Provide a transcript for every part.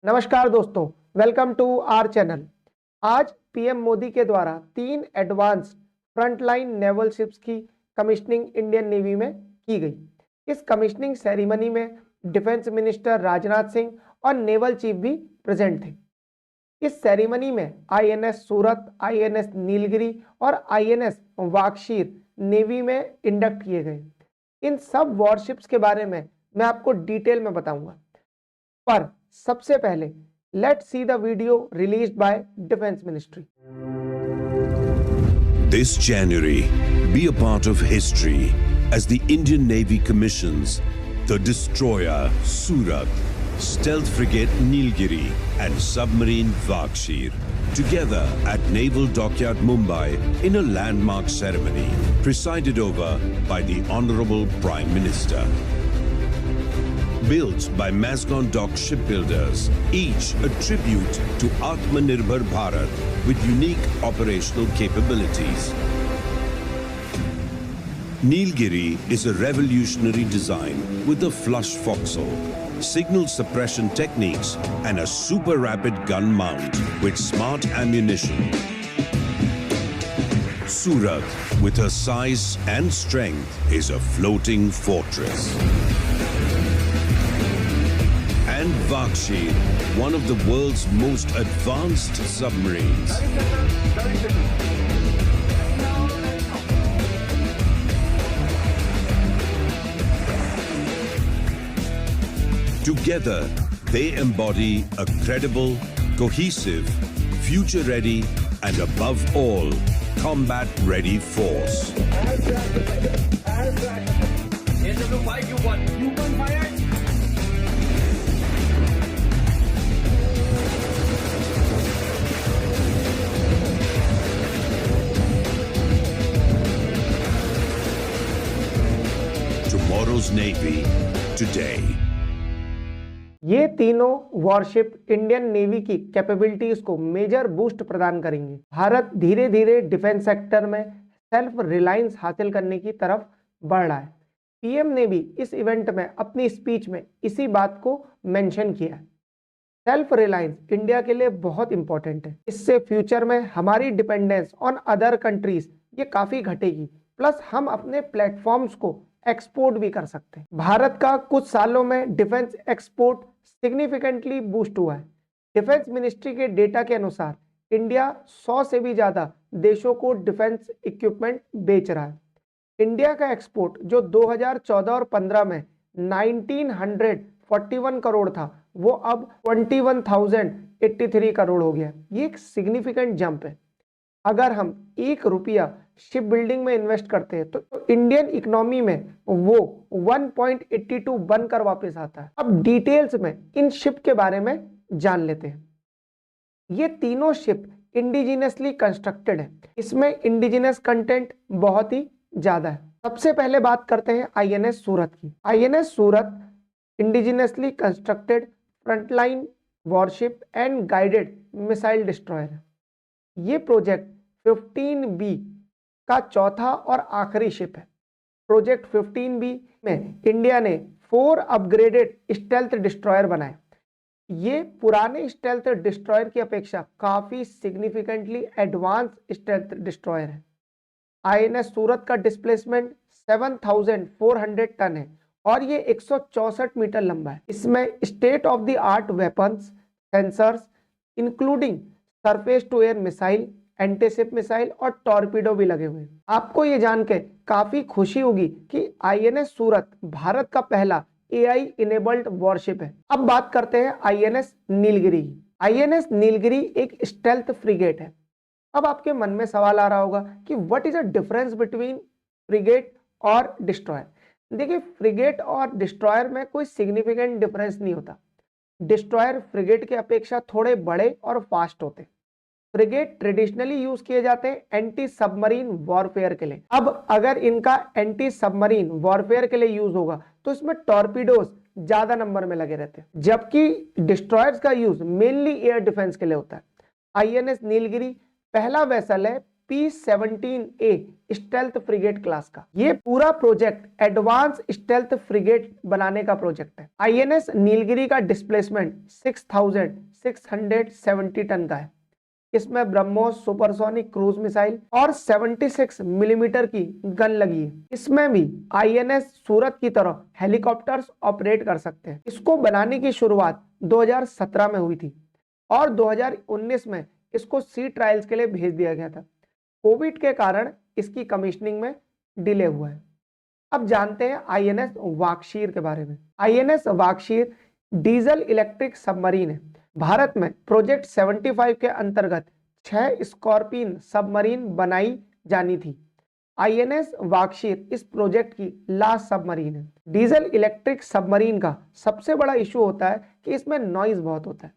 नमस्कार दोस्तों, welcome to our channel. आज पीएम मोदी के द्वारा 3 एडवांस फ्रंटलाइन नेवल शिप्स की कमिश्निंग इंडियन नेवी में की गई। इस कमिश्निंग सेरेमनी में डिफेंस मिनिस्टर राजनाथ सिंह और नेवल चीफ भी प्रेजेंट थे। इस सेरेमनी में आईएनएस सूरत, आईएनएस नीलगिरी और आईएनएस वाकशीर नेवी में इंडक्ट किए गए। इन सब वॉरशिप्स के बारे में मैं आपको डिटेल में बताऊंगा, पर सबसे पहले let's see the video released by defence ministry. This January, be a part of history as the Indian Navy commissions the destroyer Surat, stealth frigate Nilgiri and submarine Vakshir together at Naval Dockyard Mumbai in a landmark ceremony presided over by the Honorable Prime Minister. Built by Mazagon Dock Shipbuilders, each a tribute to Atmanirbhar Bharat with unique operational capabilities. Nilgiri is a revolutionary design with a flush forecastle, signal suppression techniques and a super rapid gun mount with smart ammunition. Surat, with her size and strength, is a floating fortress. And Vakshir, one of the world's most advanced submarines. Together, they embody a credible, cohesive, future-ready, and above all, combat-ready force. Tomorrow's Navy, today. ये तीनों worship Indian navy की capabilities को major boost प्रदान करेंगे। भारत धीरे धीरे defence sector में self reliance हासिल करने की तरफ बढ़ रहा है। पीएम ने भी इस इवेंट में अपनी स्पीच में इसी बात को मेंशन किया है। सेल्फ रिलायंस इंडिया के लिए बहुत इंपॉर्टेंट है। इससे फ्यूचर में हमारी डिपेंडेंस ऑन अदर कंट्रीज ये काफी घटेगी, प्लस हम अपने प्लेटफॉर्म्स को एक्सपोर्ट भी कर सकते हैं। भारत का कुछ सालों में डिफेंस एक्सपोर्ट सिग्निफिकेंटली बूस्ट हुआ है। डिफेंस मिनिस्ट्री के डेटा के अनुसार इंडिया 100 से भी ज्यादा देशों को डिफेंस इक्विपमेंट बेच रहा है। इंडिया का एक्सपोर्ट जो 2014 और 15 में 1941 करोड़ था, वो अब 21,083 करोड़ हो गया। ये एक सिग्निफिकेंट जंप है। अगर हम 1 रुपया शिप बिल्डिंग में इन्वेस्ट करते हैं तो इंडियन इकोनॉमी में वो 1.82 बनकर वापस आता है। अब डिटेल्स में इन शिप के बारे में जान लेते हैं। ये तीनों शिप इंडिजिनसली कंस्ट्रक्टेड है। इसमें इंडिजिनस कंटेंट बहुत ही ज्यादा है। सबसे पहले बात करते हैं आईएनएस सूरत की। INS Surat indigenously constructed frontline worship and guided missile destroyer है। ये प्रोजेक्ट 15B का चौथा और आखिरी शिप है। प्रोजेक्ट 15B में इंडिया ने 4 अपग्रेडेड स्टेल्थ डिस्ट्रॉयर बनाए। ये पुराने स्टेल्थ डिस्ट्रॉयर की अपेक्षा काफी सिग्निफिकेंटली एडवांस स्टेल्थ डिस्ट्रॉयर है। आईएनएस सूरत का डिस्प्लेसमेंट 7,400 टन है और ये 164 मीटर लंबा है। इसमें state of the art weapons, sensors including surface to air missile, antiship missile और टॉर्पीडो भी लगे हुए हैं। आपको ये जान के काफी खुशी होगी कि आईएनएस सूरत भारत का पहला एआई इनेबल्ड वॉरशिप है। अब बात करते हैं आईएनएस नीलगिरी। आईएनएस नीलगिरी एक स्टेल्थ फ्रिगेट है। अब आपके मन में सवाल आ रहा होगा कि what is a difference between frigate और डिस्ट्रॉयर। देखिए, फ्रिगेट और डिस्ट्रॉयर में कोई सिग्निफिकेंट डिफरेंस नहीं होता। डिस्ट्रॉयर फ्रिगेट के अपेक्षा थोड़े बड़े और फास्ट होते हैं। फ्रिगेट ट्रेडिशनली यूज किए जाते हैं एंटी सबमरीन वॉरफेयर के लिए। अब अगर इनका एंटी सबमरीन वॉरफेयर के लिए यूज होगा तो इसमें टॉर्पीडोज ज्यादा नंबर में लगे रहते हैं, जबकि डिस्ट्रॉयर्स का यूज मेनली एयर डिफेंस के लिए होता है। आईएनएस नीलगिरी पहला वेसल है P-17A स्टेल्थ फ्रिगेट क्लास का। ये पूरा प्रोजेक्ट एडवांस स्टेल्थ फ्रिगेट बनाने का प्रोजेक्ट है। INS नीलगिरी का डिस्प्लेसमेंट 6,670 टन का है। इसमें ब्रह्मोस सुपरसोनिक क्रूज मिसाइल और 76 मिलीमीटर की गन लगी है। इसमें भी INS सूरत की तरह हेलीकॉप्टर्स ऑपरेट कर सकते हैं। इसको बनाने की शुरुआत 2017 में हुई थी और 2019 में इसको सी ट्रायल्स के लिए भेज दिया गया था। कोविड के कारण इसकी कमीशनिंग में डिले हुआ है। अब जानते हैं INS वाकशीर के बारे में। INS वाकशीर डीजल इलेक्ट्रिक सबमरीन है। भारत में प्रोजेक्ट 75 के अंतर्गत 6 स्कॉर्पियन सबमरीन बनाई जानी थी। INS वाकशीर इस प्रोजेक्ट की लास्ट सबमरीन है। डीजल इलेक्ट्रिक सबमरीन का सबसे बड़ा इशू होता है कि इसमें नॉइज बहुत होता है।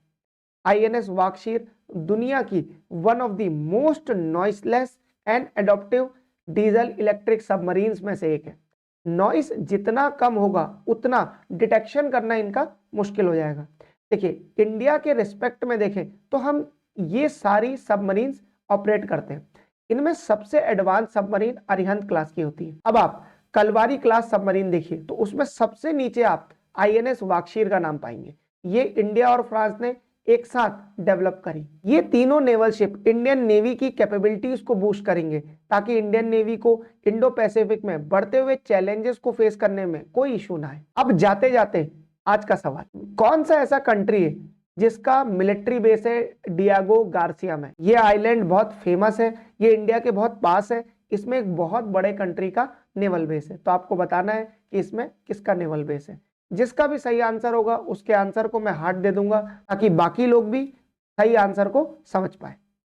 INS वाकशीर दुनिया की one of the most noiseless and adaptive diesel electric submarines में से एक है। नॉइस जितना कम होगा उतना डिटेक्शन करना इनका मुश्किल हो जाएगा। देखिए, इंडिया के रिस्पेक्ट में देखें तो हम ये सारी सबमरीन्स ऑपरेट करते हैं। इनमें सबसे एडवांस सबमरीन अरिहंत क्लास की होती है। अब आप कलवारी क्लास सबमरीन देखिए तो उसमें सबसे नीचे आप INS वाकशीर का नाम पाएंगे। ये इंडिया और फ्रांस ने एक साथ डेवलप करी। ये तीनों नेवल शिप इंडियन नेवी की कैपेबिलिटीज को बूस्ट करेंगे ताकि इंडियन नेवी को इंडो पैसिफिक में बढ़ते हुए चैलेंजेस को फेस करने में कोई इशू ना आए। अब जाते जाते आज का सवाल, कौन सा ऐसा कंट्री है जिसका मिलिट्री बेस है डियागो गार्सिया में? ये आइलैंड बहुत फेमस है, ये इंडिया के बहुत पास है, इसमें एक बहुत बड़े कंट्री का नेवल बेस है। तो आपको बताना है कि इसमें किसका नेवल बेस है। जिसका भी सही आंसर होगा उसके आंसर को मैं हार्ट दे दूंगा ताकि बाकी लोग भी सही आंसर को समझ पाए।